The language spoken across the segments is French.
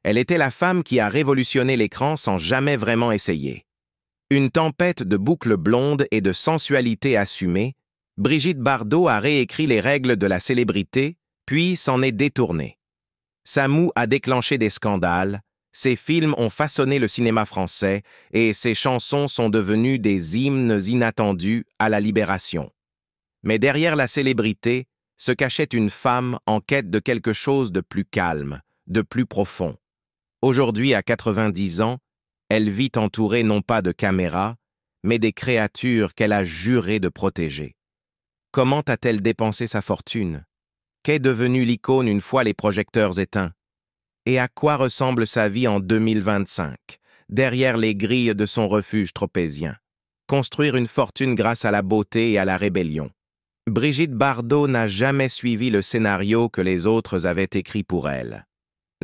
Elle était la femme qui a révolutionné l'écran sans jamais vraiment essayer. Une tempête de boucles blondes et de sensualité assumée, Brigitte Bardot a réécrit les règles de la célébrité, puis s'en est détournée. Sa moue a déclenché des scandales, ses films ont façonné le cinéma français et ses chansons sont devenues des hymnes inattendus à la libération. Mais derrière la célébrité se cachait une femme en quête de quelque chose de plus calme, de plus profond. Aujourd'hui, à 90 ans, elle vit entourée non pas de caméras, mais des créatures qu'elle a juré de protéger. Comment a-t-elle dépensé sa fortune? Qu'est devenue l'icône une fois les projecteurs éteints? Et à quoi ressemble sa vie en 2025, derrière les grilles de son refuge tropézien? Construire une fortune grâce à la beauté et à la rébellion. Brigitte Bardot n'a jamais suivi le scénario que les autres avaient écrit pour elle.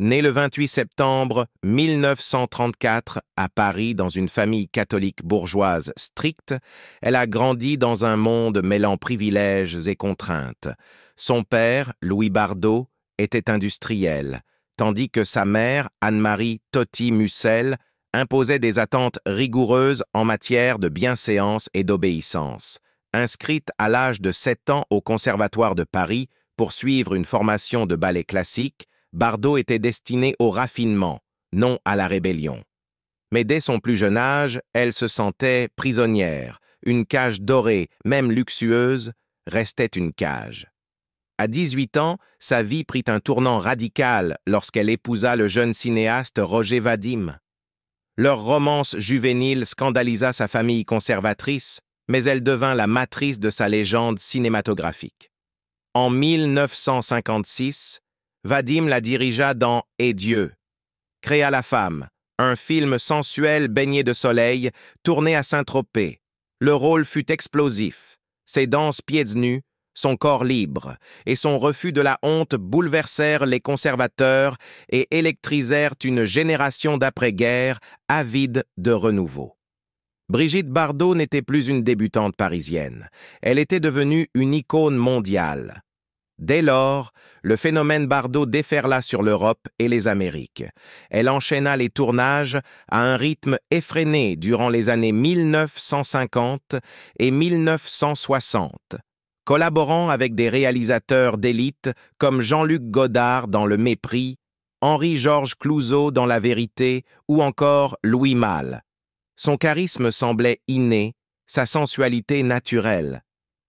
Née le 28 septembre 1934 à Paris dans une famille catholique bourgeoise stricte, elle a grandi dans un monde mêlant privilèges et contraintes. Son père, Louis Bardot, était industriel, tandis que sa mère, Anne-Marie Toty-Mussel, imposait des attentes rigoureuses en matière de bienséance et d'obéissance. Inscrite à l'âge de 7 ans au Conservatoire de Paris pour suivre une formation de ballet classique, Bardot était destinée au raffinement, non à la rébellion. Mais dès son plus jeune âge, elle se sentait prisonnière. Une cage dorée, même luxueuse, restait une cage. À 18 ans, sa vie prit un tournant radical lorsqu'elle épousa le jeune cinéaste Roger Vadim. Leur romance juvénile scandalisa sa famille conservatrice, mais elle devint la matrice de sa légende cinématographique. En 1956, Vadim la dirigea dans Et Dieu, créa La Femme, un film sensuel baigné de soleil, tourné à Saint-Tropez. Le rôle fut explosif, ses danses pieds nus, son corps libre, et son refus de la honte bouleversèrent les conservateurs et électrisèrent une génération d'après-guerre avide de renouveau. Brigitte Bardot n'était plus une débutante parisienne, elle était devenue une icône mondiale. Dès lors, le phénomène Bardot déferla sur l'Europe et les Amériques. Elle enchaîna les tournages à un rythme effréné durant les années 1950 et 1960, collaborant avec des réalisateurs d'élite comme Jean-Luc Godard dans Le Mépris, Henri-Georges Clouzot dans La Vérité ou encore Louis Malle. Son charisme semblait inné, sa sensualité naturelle.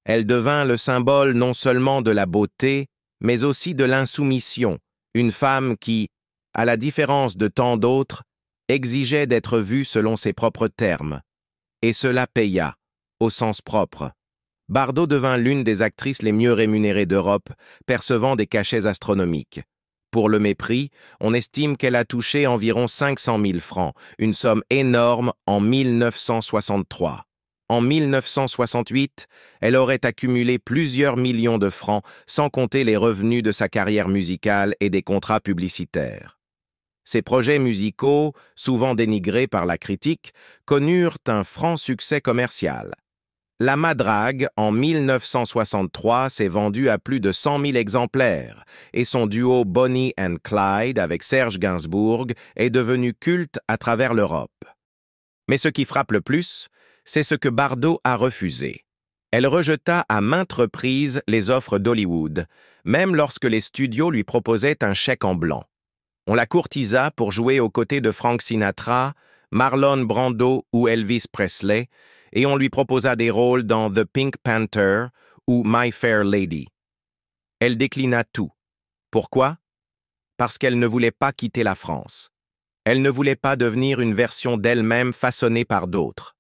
Elle devint le symbole non seulement de la beauté, mais aussi de l'insoumission, une femme qui, à la différence de tant d'autres, exigeait d'être vue selon ses propres termes. Et cela paya, au sens propre. Bardot devint l'une des actrices les mieux rémunérées d'Europe, percevant des cachets astronomiques. Pour Le Mépris, on estime qu'elle a touché environ 500 000 francs, une somme énorme en 1963. En 1968, elle aurait accumulé plusieurs millions de francs, sans compter les revenus de sa carrière musicale et des contrats publicitaires. Ses projets musicaux, souvent dénigrés par la critique, connurent un franc succès commercial. La Madrague, en 1963, s'est vendue à plus de 100 000 exemplaires, et son duo Bonnie and Clyde avec Serge Gainsbourg est devenu culte à travers l'Europe. Mais ce qui frappe le plus, c'est ce que Bardot a refusé. Elle rejeta à maintes reprises les offres d'Hollywood, même lorsque les studios lui proposaient un chèque en blanc. On la courtisa pour jouer aux côtés de Frank Sinatra, Marlon Brando ou Elvis Presley, et on lui proposa des rôles dans The Pink Panther ou My Fair Lady. Elle déclina tout. Pourquoi? Parce qu'elle ne voulait pas quitter la France. Elle ne voulait pas devenir une version d'elle-même façonnée par d'autres.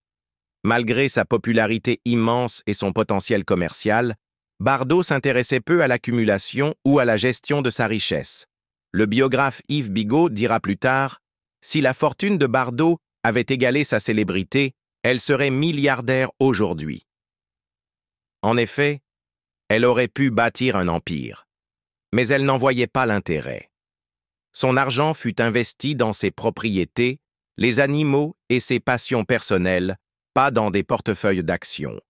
Malgré sa popularité immense et son potentiel commercial, Bardot s'intéressait peu à l'accumulation ou à la gestion de sa richesse. Le biographe Yves Bigot dira plus tard « Si la fortune de Bardot avait égalé sa célébrité, elle serait milliardaire aujourd'hui. » En effet, elle aurait pu bâtir un empire, mais elle n'en voyait pas l'intérêt. Son argent fut investi dans ses propriétés, les animaux et ses passions personnelles, pas dans des portefeuilles d'actions.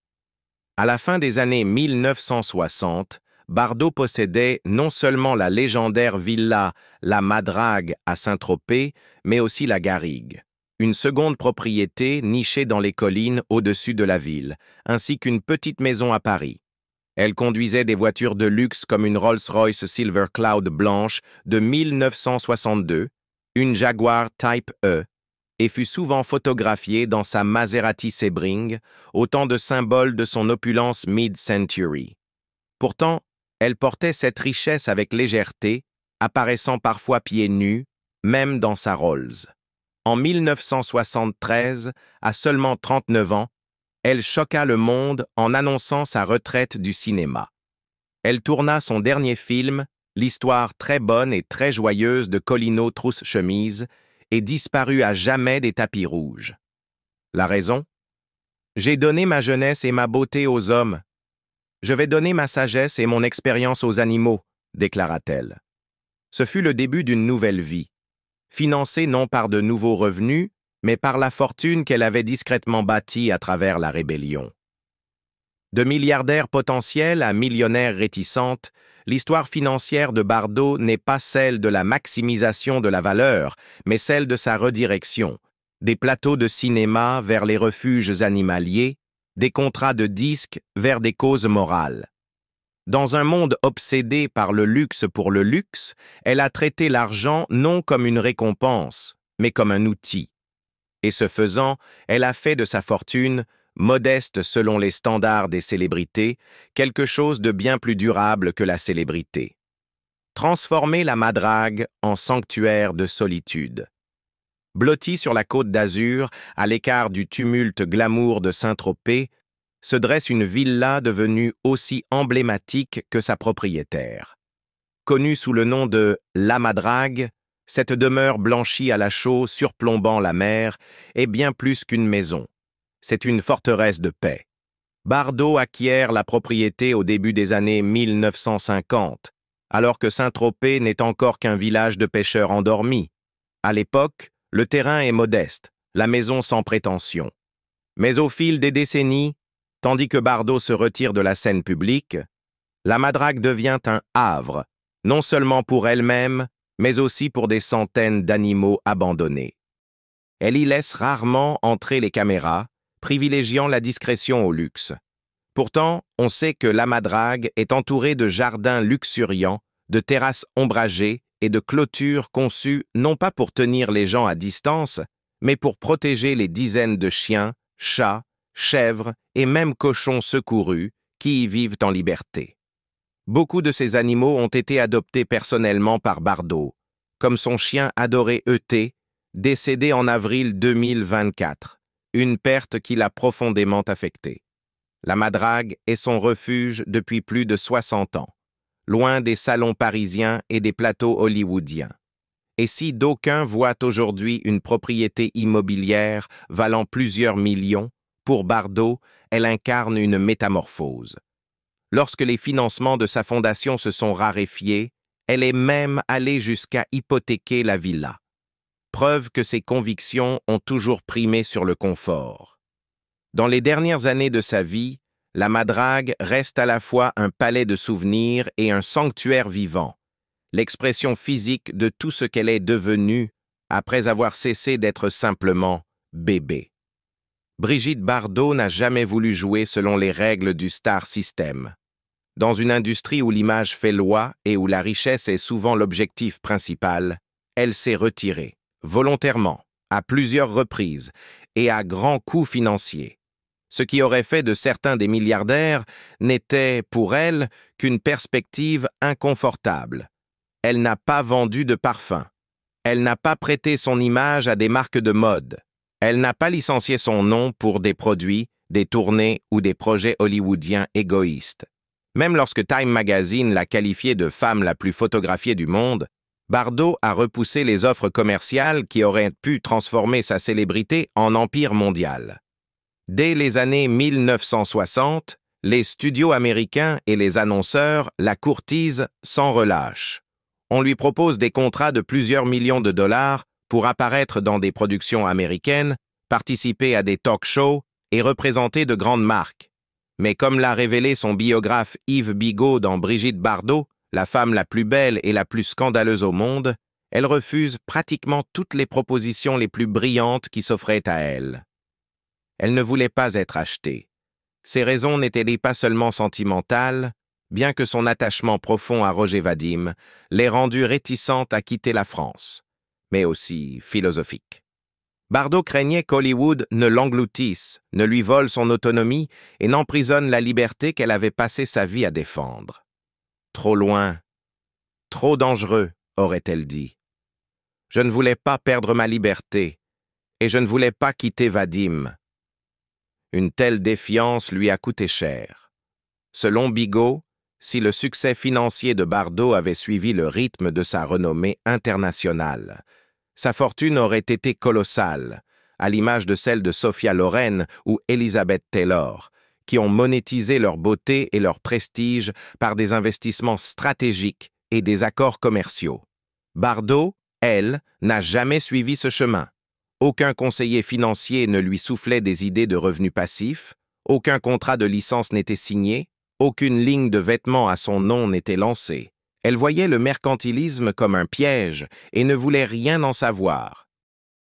À la fin des années 1960, Bardot possédait non seulement la légendaire villa La Madrague à Saint-Tropez, mais aussi la Garrigue, une seconde propriété nichée dans les collines au-dessus de la ville, ainsi qu'une petite maison à Paris. Elle conduisait des voitures de luxe comme une Rolls-Royce Silver Cloud blanche de 1962, une Jaguar Type E, et fut souvent photographiée dans sa Maserati Sebring, autant de symboles de son opulence mid-century. Pourtant, elle portait cette richesse avec légèreté, apparaissant parfois pieds nus, même dans sa Rolls. En 1973, à seulement 39 ans, elle choqua le monde en annonçant sa retraite du cinéma. Elle tourna son dernier film, l'histoire très bonne et très joyeuse de Colino Trousse-Chemise, et disparut à jamais des tapis rouges. La raison? J'ai donné ma jeunesse et ma beauté aux hommes. Je vais donner ma sagesse et mon expérience aux animaux, déclara-t-elle. Ce fut le début d'une nouvelle vie, financée non par de nouveaux revenus, mais par la fortune qu'elle avait discrètement bâtie à travers la rébellion. De milliardaire potentiel à millionnaire réticente, l'histoire financière de Bardot n'est pas celle de la maximisation de la valeur, mais celle de sa redirection, des plateaux de cinéma vers les refuges animaliers, des contrats de disques vers des causes morales. Dans un monde obsédé par le luxe pour le luxe, elle a traité l'argent non comme une récompense, mais comme un outil. Et ce faisant, elle a fait de sa fortune, modeste selon les standards des célébrités, quelque chose de bien plus durable que la célébrité. Transformer la Madrague en sanctuaire de solitude. Blottie sur la côte d'Azur, à l'écart du tumulte glamour de Saint-Tropez, se dresse une villa devenue aussi emblématique que sa propriétaire. Connue sous le nom de La Madrague, cette demeure blanchie à la chaux surplombant la mer est bien plus qu'une maison. C'est une forteresse de paix. Bardot acquiert la propriété au début des années 1950, alors que Saint-Tropez n'est encore qu'un village de pêcheurs endormis. À l'époque, le terrain est modeste, la maison sans prétention. Mais au fil des décennies, tandis que Bardot se retire de la scène publique, la Madrague devient un havre, non seulement pour elle-même, mais aussi pour des centaines d'animaux abandonnés. Elle y laisse rarement entrer les caméras, privilégiant la discrétion au luxe. Pourtant, on sait que la Madrague est entourée de jardins luxuriants, de terrasses ombragées et de clôtures conçues non pas pour tenir les gens à distance, mais pour protéger les dizaines de chiens, chats, chèvres et même cochons secourus qui y vivent en liberté. Beaucoup de ces animaux ont été adoptés personnellement par Bardot, comme son chien adoré E.T., décédé en avril 2024, une perte qui l'a profondément affecté. La Madrague est son refuge depuis plus de 60 ans, loin des salons parisiens et des plateaux hollywoodiens. Et si d'aucuns voient aujourd'hui une propriété immobilière valant plusieurs millions, pour Bardot, elle incarne une métamorphose. Lorsque les financements de sa fondation se sont raréfiés, elle est même allée jusqu'à hypothéquer la villa. Preuve que ses convictions ont toujours primé sur le confort. Dans les dernières années de sa vie, la Madrague reste à la fois un palais de souvenirs et un sanctuaire vivant, l'expression physique de tout ce qu'elle est devenue après avoir cessé d'être simplement bébé. Brigitte Bardot n'a jamais voulu jouer selon les règles du star system. Dans une industrie où l'image fait loi et où la richesse est souvent l'objectif principal, elle s'est retirée, volontairement, à plusieurs reprises et à grands coûts financiers. Ce qui aurait fait de certains des milliardaires n'était, pour elle, qu'une perspective inconfortable. Elle n'a pas vendu de parfum. Elle n'a pas prêté son image à des marques de mode. Elle n'a pas licencié son nom pour des produits, des tournées ou des projets hollywoodiens égoïstes. Même lorsque Time Magazine l'a qualifiée de femme la plus photographiée du monde, Bardot a repoussé les offres commerciales qui auraient pu transformer sa célébrité en empire mondial. Dès les années 1960, les studios américains et les annonceurs la courtisent sans relâche. On lui propose des contrats de plusieurs millions de dollars pour apparaître dans des productions américaines, participer à des talk-shows et représenter de grandes marques. Mais comme l'a révélé son biographe Yves Bigot dans Brigitte Bardot, la femme la plus belle et la plus scandaleuse au monde, elle refuse pratiquement toutes les propositions les plus brillantes qui s'offraient à elle. Elle ne voulait pas être achetée. Ses raisons n'étaient pas seulement sentimentales, bien que son attachement profond à Roger Vadim l'ait rendue réticente à quitter la France, mais aussi philosophique. Bardot craignait qu'Hollywood ne l'engloutisse, ne lui vole son autonomie et n'emprisonne la liberté qu'elle avait passé sa vie à défendre. Trop loin, trop dangereux, aurait-elle dit. Je ne voulais pas perdre ma liberté, et je ne voulais pas quitter Vadim. Une telle défiance lui a coûté cher. Selon Bigot, si le succès financier de Bardot avait suivi le rythme de sa renommée internationale, sa fortune aurait été colossale, à l'image de celle de Sophia Loren ou Elizabeth Taylor, qui ont monétisé leur beauté et leur prestige par des investissements stratégiques et des accords commerciaux. Bardot, elle, n'a jamais suivi ce chemin. Aucun conseiller financier ne lui soufflait des idées de revenus passifs, aucun contrat de licence n'était signé, aucune ligne de vêtements à son nom n'était lancée. Elle voyait le mercantilisme comme un piège et ne voulait rien en savoir.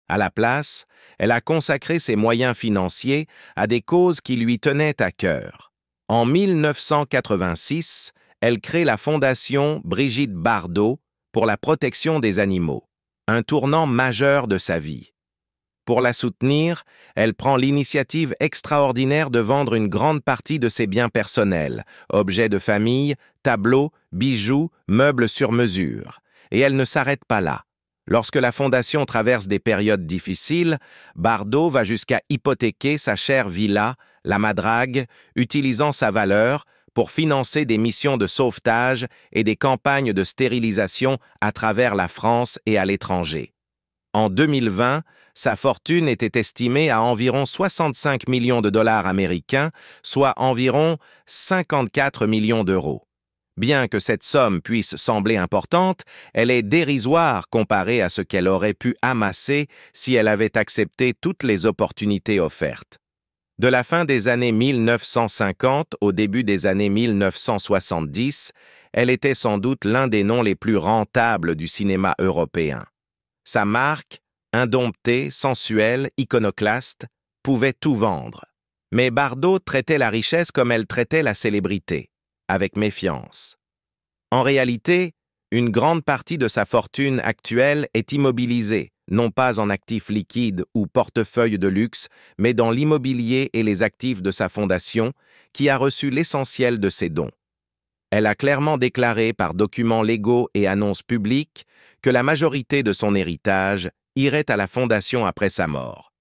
À la place, elle a consacré ses moyens financiers à des causes qui lui tenaient à cœur. En 1986, elle crée la fondation Brigitte Bardot pour la protection des animaux, un tournant majeur de sa vie. Pour la soutenir, elle prend l'initiative extraordinaire de vendre une grande partie de ses biens personnels, objets de famille, tableaux, bijoux, meubles sur mesure. Et elle ne s'arrête pas là. Lorsque la fondation traverse des périodes difficiles, Bardot va jusqu'à hypothéquer sa chère villa, la Madrague, utilisant sa valeur pour financer des missions de sauvetage et des campagnes de stérilisation à travers la France et à l'étranger. En 2020, sa fortune était estimée à environ 65 millions de dollars américains, soit environ 54 millions d'euros. Bien que cette somme puisse sembler importante, elle est dérisoire comparée à ce qu'elle aurait pu amasser si elle avait accepté toutes les opportunités offertes. De la fin des années 1950 au début des années 1970, elle était sans doute l'un des noms les plus rentables du cinéma européen. Sa marque, indomptée, sensuelle, iconoclaste, pouvait tout vendre. Mais Bardot traitait la richesse comme elle traitait la célébrité, avec méfiance. En réalité, une grande partie de sa fortune actuelle est immobilisée, non pas en actifs liquides ou portefeuilles de luxe, mais dans l'immobilier et les actifs de sa fondation, qui a reçu l'essentiel de ses dons. Elle a clairement déclaré par documents légaux et annonces publiques que la majorité de son héritage irait à la fondation après sa mort.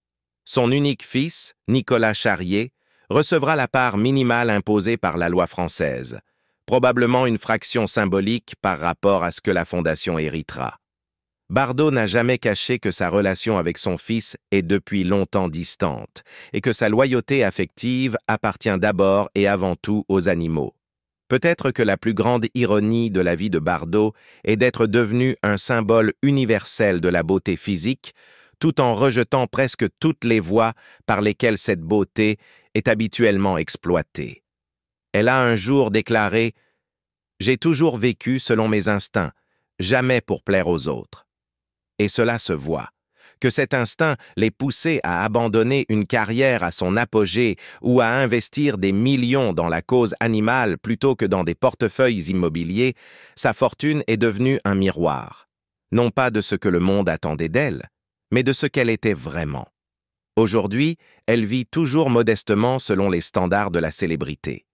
Son unique fils, Nicolas Charrier, recevra la part minimale imposée par la loi française, probablement une fraction symbolique par rapport à ce que la fondation héritera. Bardot n'a jamais caché que sa relation avec son fils est depuis longtemps distante et que sa loyauté affective appartient d'abord et avant tout aux animaux. Peut-être que la plus grande ironie de la vie de Bardot est d'être devenu un symbole universel de la beauté physique, tout en rejetant presque toutes les voies par lesquelles cette beauté est habituellement exploitée. Elle a un jour déclaré « J'ai toujours vécu selon mes instincts, jamais pour plaire aux autres. » Et cela se voit. Que cet instinct l'ait poussé à abandonner une carrière à son apogée ou à investir des millions dans la cause animale plutôt que dans des portefeuilles immobiliers, sa fortune est devenue un miroir. Non pas de ce que le monde attendait d'elle, mais de ce qu'elle était vraiment. Aujourd'hui, elle vit toujours modestement selon les standards de la célébrité.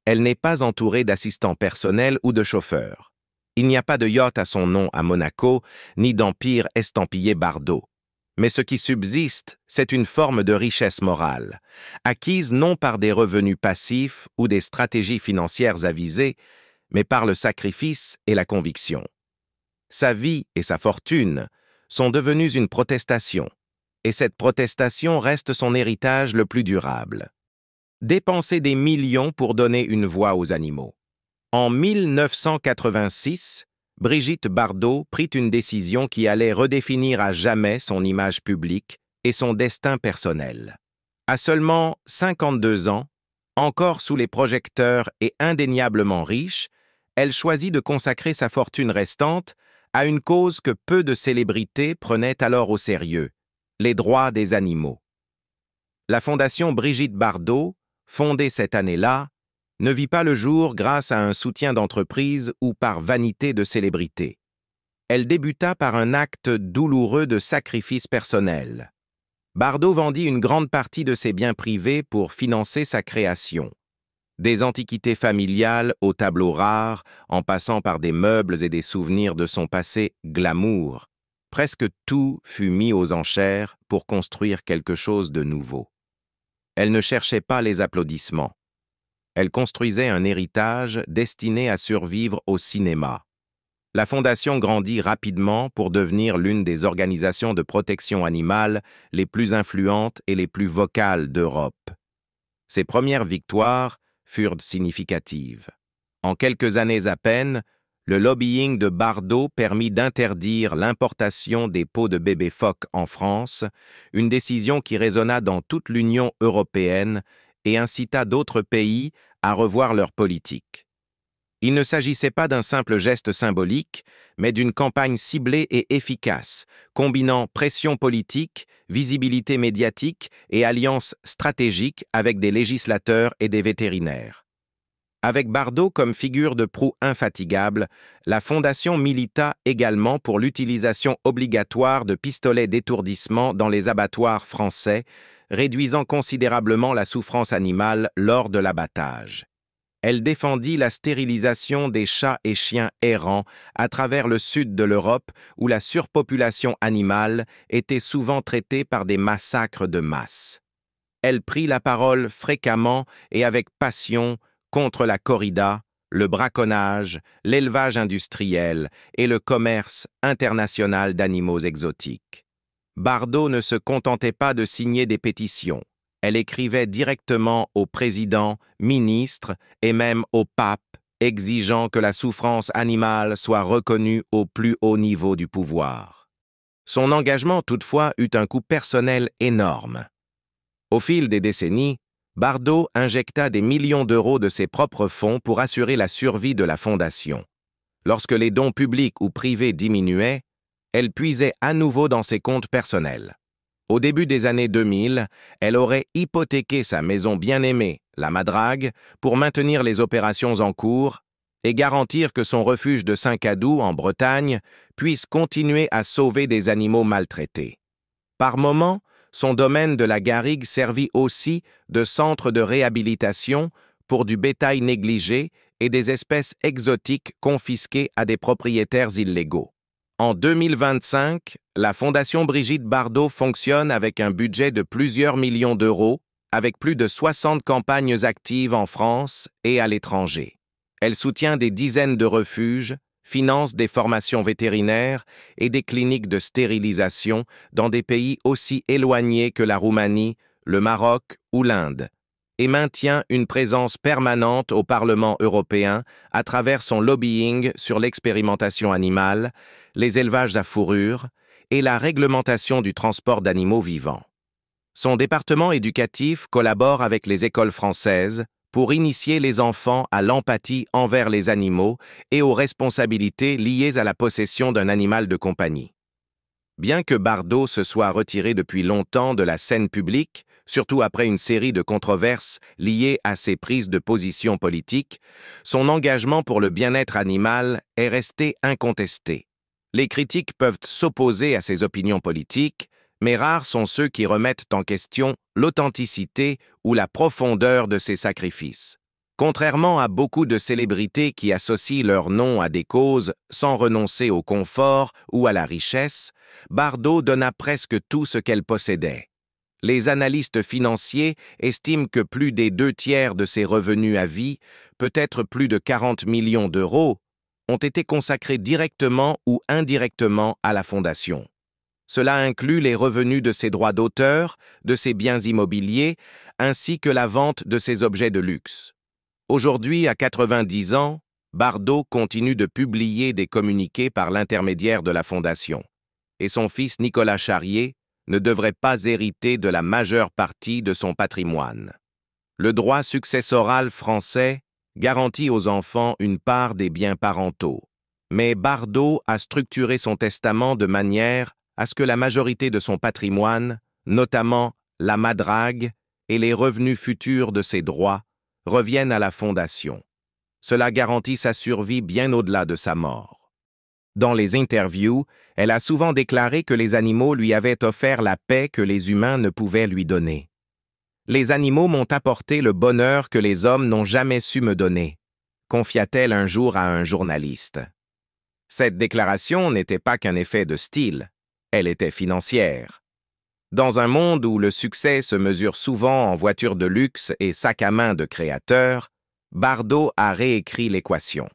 Elle n'est pas entourée d'assistants personnels ou de chauffeurs. Il n'y a pas de yacht à son nom à Monaco, ni d'empire estampillé Bardot. Mais ce qui subsiste, c'est une forme de richesse morale, acquise non par des revenus passifs ou des stratégies financières avisées, mais par le sacrifice et la conviction. Sa vie et sa fortune sont devenues une protestation, et cette protestation reste son héritage le plus durable. Dépenser des millions pour donner une voix aux animaux. En 1986, Brigitte Bardot prit une décision qui allait redéfinir à jamais son image publique et son destin personnel. À seulement 52 ans, Encore sous les projecteurs et indéniablement riche, elle choisit de consacrer sa fortune restante à une cause que peu de célébrités prenaient alors au sérieux, les droits des animaux. La Fondation Brigitte Bardot, fondée cette année-là, ne vit pas le jour grâce à un soutien d'entreprise ou par vanité de célébrité. Elle débuta par un acte douloureux de sacrifice personnel. Bardot vendit une grande partie de ses biens privés pour financer sa création. Des antiquités familiales aux tableaux rares, en passant par des meubles et des souvenirs de son passé glamour, presque tout fut mis aux enchères pour construire quelque chose de nouveau. Elle ne cherchait pas les applaudissements. Elle construisait un héritage destiné à survivre au cinéma. La Fondation grandit rapidement pour devenir l'une des organisations de protection animale les plus influentes et les plus vocales d'Europe. Ses premières victoires furent significatives. En quelques années à peine, le lobbying de Bardot permit d'interdire l'importation des peaux de bébés phoques en France, une décision qui résonna dans toute l'Union européenne et incita d'autres pays à revoir leur politique. Il ne s'agissait pas d'un simple geste symbolique, mais d'une campagne ciblée et efficace, combinant pression politique, visibilité médiatique et alliance stratégique avec des législateurs et des vétérinaires. Avec Bardot comme figure de proue infatigable, la Fondation milita également pour l'utilisation obligatoire de pistolets d'étourdissement dans les abattoirs français, réduisant considérablement la souffrance animale lors de l'abattage. Elle défendit la stérilisation des chats et chiens errants à travers le sud de l'Europe où la surpopulation animale était souvent traitée par des massacres de masse. Elle prit la parole fréquemment et avec passion contre la corrida, le braconnage, l'élevage industriel et le commerce international d'animaux exotiques. Bardot ne se contentait pas de signer des pétitions. Elle écrivait directement au président, ministre et même au pape, exigeant que la souffrance animale soit reconnue au plus haut niveau du pouvoir. Son engagement, toutefois, eut un coût personnel énorme. Au fil des décennies, Bardot injecta des millions d'euros de ses propres fonds pour assurer la survie de la Fondation. Lorsque les dons publics ou privés diminuaient, elle puisait à nouveau dans ses comptes personnels. Au début des années 2000, elle aurait hypothéqué sa maison bien-aimée, la Madrague, pour maintenir les opérations en cours et garantir que son refuge de Saint-Cadou, en Bretagne, puisse continuer à sauver des animaux maltraités. Par moments, son domaine de la Garrigue servit aussi de centre de réhabilitation pour du bétail négligé et des espèces exotiques confisquées à des propriétaires illégaux. En 2025, la Fondation Brigitte Bardot fonctionne avec un budget de plusieurs millions d'euros, avec plus de 60 campagnes actives en France et à l'étranger. Elle soutient des dizaines de refuges, finance des formations vétérinaires et des cliniques de stérilisation dans des pays aussi éloignés que la Roumanie, le Maroc ou l'Inde, et maintient une présence permanente au Parlement européen à travers son lobbying sur l'expérimentation animale, les élevages à fourrure et la réglementation du transport d'animaux vivants. Son département éducatif collabore avec les écoles françaises pour initier les enfants à l'empathie envers les animaux et aux responsabilités liées à la possession d'un animal de compagnie. Bien que Bardot se soit retiré depuis longtemps de la scène publique, surtout après une série de controverses liées à ses prises de position politiques, son engagement pour le bien-être animal est resté incontesté. Les critiques peuvent s'opposer à ses opinions politiques, mais rares sont ceux qui remettent en question l'authenticité ou la profondeur de ses sacrifices. Contrairement à beaucoup de célébrités qui associent leur nom à des causes sans renoncer au confort ou à la richesse, Bardot donna presque tout ce qu'elle possédait. Les analystes financiers estiment que plus des 2/3 de ses revenus à vie, peut-être plus de 40 millions d'euros, ont été consacrés directement ou indirectement à la Fondation. Cela inclut les revenus de ses droits d'auteur, de ses biens immobiliers, ainsi que la vente de ses objets de luxe. Aujourd'hui, à 90 ans, Bardot continue de publier des communiqués par l'intermédiaire de la Fondation, et son fils Nicolas Charrier ne devrait pas hériter de la majeure partie de son patrimoine. Le droit successoral français garantit aux enfants une part des biens parentaux. Mais Bardot a structuré son testament de manière à ce que la majorité de son patrimoine, notamment la madrague et les revenus futurs de ses droits, reviennent à la fondation. Cela garantit sa survie bien au-delà de sa mort. Dans les interviews, elle a souvent déclaré que les animaux lui avaient offert la paix que les humains ne pouvaient lui donner. Les animaux m'ont apporté le bonheur que les hommes n'ont jamais su me donner, confia-t-elle un jour à un journaliste. Cette déclaration n'était pas qu'un effet de style, elle était financière. Dans un monde où le succès se mesure souvent en voitures de luxe et sacs à main de créateurs, Bardot a réécrit l'équation.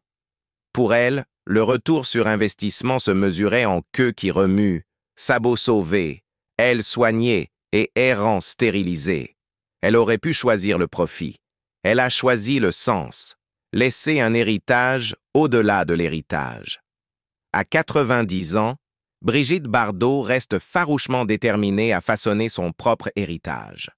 Pour elle, le retour sur investissement se mesurait en queue qui remue, sabots sauvés, ailes soignées et errants stérilisés. Elle aurait pu choisir le profit. Elle a choisi le sens, laisser un héritage au-delà de l'héritage. À 90 ans, Brigitte Bardot reste farouchement déterminée à façonner son propre héritage.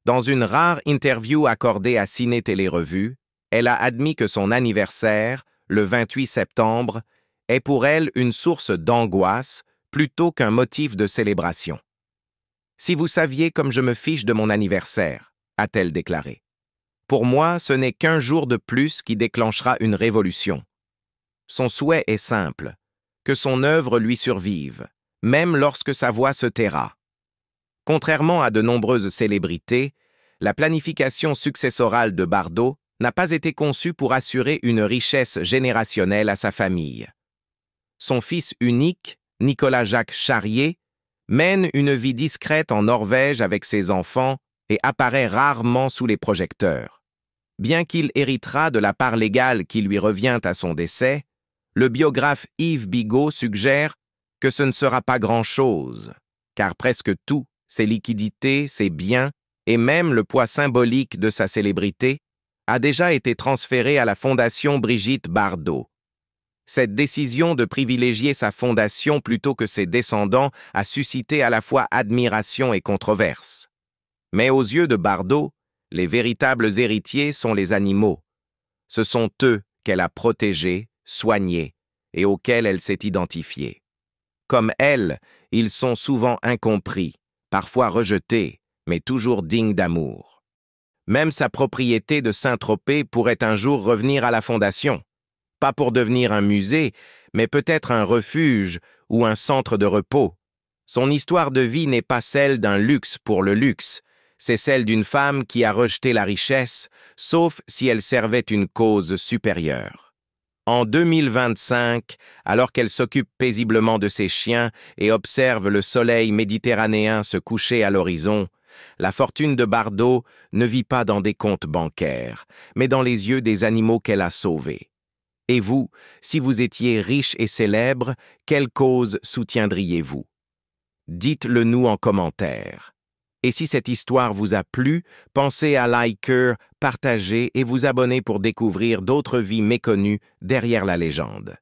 Dans une rare interview accordée à Ciné Télé Revue, elle a admis que son anniversaire, le 28 septembre, est pour elle une source d'angoisse plutôt qu'un motif de célébration. « Si vous saviez comme je me fiche de mon anniversaire », a-t-elle déclaré. « Pour moi, ce n'est qu'un jour de plus qui déclenchera une révolution. » Son souhait est simple, que son œuvre lui survive, même lorsque sa voix se taira. Contrairement à de nombreuses célébrités, la planification successorale de Bardot n'a pas été conçue pour assurer une richesse générationnelle à sa famille. Son fils unique, Nicolas-Jacques Charrier, mène une vie discrète en Norvège avec ses enfants et apparaît rarement sous les projecteurs. Bien qu'il héritera de la part légale qui lui revient à son décès, le biographe Yves Bigot suggère que ce ne sera pas grand-chose, car presque tout, ses liquidités, ses biens et même le poids symbolique de sa célébrité, a déjà été transféré à la Fondation Brigitte Bardot. Cette décision de privilégier sa fondation plutôt que ses descendants a suscité à la fois admiration et controverse. Mais aux yeux de Bardot, les véritables héritiers sont les animaux. Ce sont eux qu'elle a protégés, soignés et auxquels elle s'est identifiée. Comme elle, ils sont souvent incompris, parfois rejetés, mais toujours dignes d'amour. Même sa propriété de Saint-Tropez pourrait un jour revenir à la Fondation. Pas pour devenir un musée, mais peut-être un refuge ou un centre de repos. Son histoire de vie n'est pas celle d'un luxe pour le luxe, c'est celle d'une femme qui a rejeté la richesse, sauf si elle servait une cause supérieure. En 2025, alors qu'elle s'occupe paisiblement de ses chiens et observe le soleil méditerranéen se coucher à l'horizon, la fortune de Bardot ne vit pas dans des comptes bancaires, mais dans les yeux des animaux qu'elle a sauvés. Et vous, si vous étiez riche et célèbre, quelle cause soutiendriez-vous? Dites-le nous en commentaire. Et si cette histoire vous a plu, pensez à liker, partager et vous abonner pour découvrir d'autres vies méconnues derrière la légende.